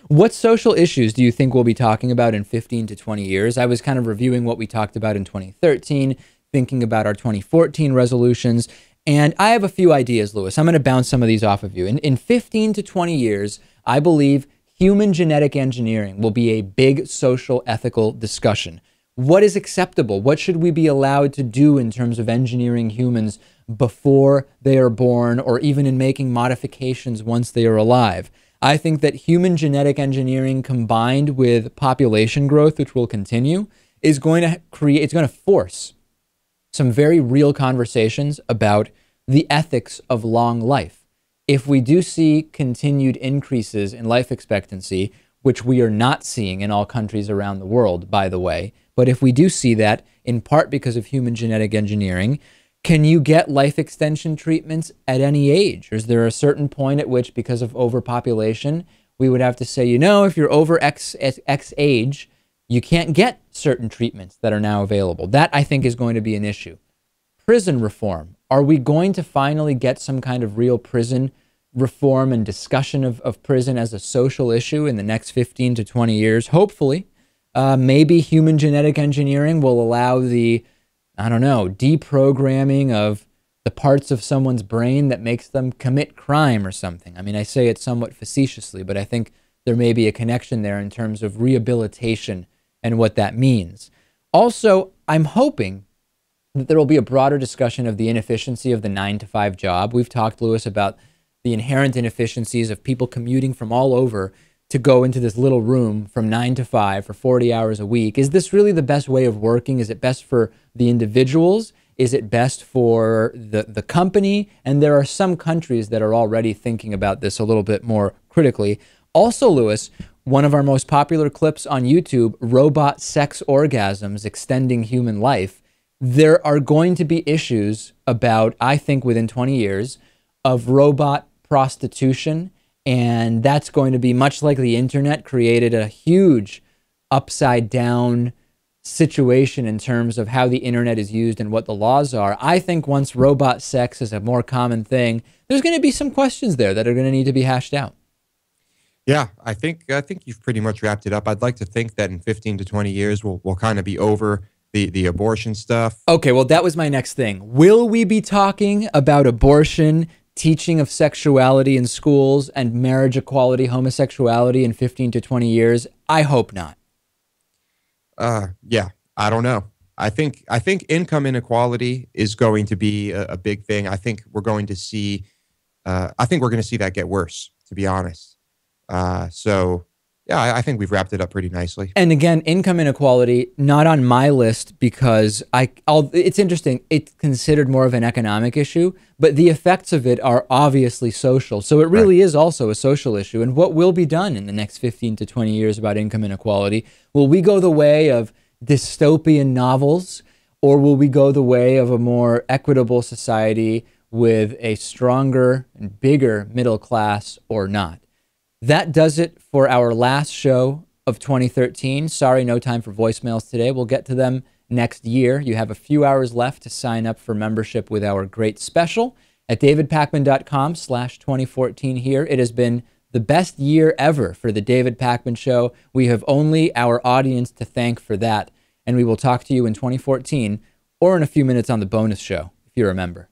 What social issues do you think we'll be talking about in 15 to 20 years? I was kind of reviewing what we talked about in 2013, thinking about our 2014 resolutions, and I have a few ideas, Lewis. I'm going to bounce some of these off of you. In 15 to 20 years, I believe human genetic engineering will be a big social ethical discussion. What is acceptable? What should we be allowed to do in terms of engineering humans before they are born, or even in making modifications once they are alive? I think that human genetic engineering combined with population growth, which will continue, is going to create, it's going to force some very real conversations about the ethics of long life. If we do see continued increases in life expectancy, which we are not seeing in all countries around the world, by the way, but if we do see that, in part because of human genetic engineering, can you get life extension treatments at any age? Or is there a certain point at which, because of overpopulation, we would have to say, you know, if you're over X age, you can't get certain treatments that are now available? That, I think, is going to be an issue. Prison reform. Are we going to finally get some kind of real prison reform and discussion of prison as a social issue in the next 15 to 20 years? Hopefully. Maybe human genetic engineering will allow the, I don't know, deprogramming of the parts of someone's brain that makes them commit crime or something. I mean, I say it somewhat facetiously, but I think there may be a connection there in terms of rehabilitation and what that means. Also, I'm hoping that there will be a broader discussion of the inefficiency of the 9-to-5 job. We've talked, Lewis, about the inherent inefficiencies of people commuting from all over to go into this little room from 9 to 5 for 40 hours a week. Is this really the best way of working? Is it best for the individuals? Is it best for the company? And there are some countries that are already thinking about this a little bit more critically. Also, Lewis, one of our most popular clips on YouTube, robot sex orgasms extending human life. There are going to be issues about, I think within 20 years, of robot prostitution. And that's going to be much like the internet created a huge upside down situation in terms of how the internet is used and what the laws are. I think once robot sex is a more common thing, there's going to be some questions there that are going to need to be hashed out. Yeah, I think you've pretty much wrapped it up. I'd like to think that in 15 to 20 years, we'll kind of be over the abortion stuff. Okay, well, that was my next thing. Will we be talking about abortion, teaching of sexuality in schools, and marriage equality, homosexuality in 15 to 20 years? I hope not. Yeah, I don't know. I think income inequality is going to be a big thing. I think we're going to see that get worse, to be honest. So yeah, I think we've wrapped it up pretty nicely. And again, income inequality, not on my list because it's interesting. It's considered more of an economic issue, but the effects of it are obviously social. So it really is also a social issue. And what will be done in the next 15 to 20 years about income inequality? Will we go the way of dystopian novels, or will we go the way of a more equitable society with a stronger and bigger middle class, or not? That does it for our last show of 2013. Sorry, no time for voicemails today. We'll get to them next year. You have a few hours left to sign up for membership with our great special at davidpakman.com/2014 here. It has been the best year ever for the David Pakman Show. We have only our audience to thank for that. And we will talk to you in 2014 or in a few minutes on the bonus show, if you remember.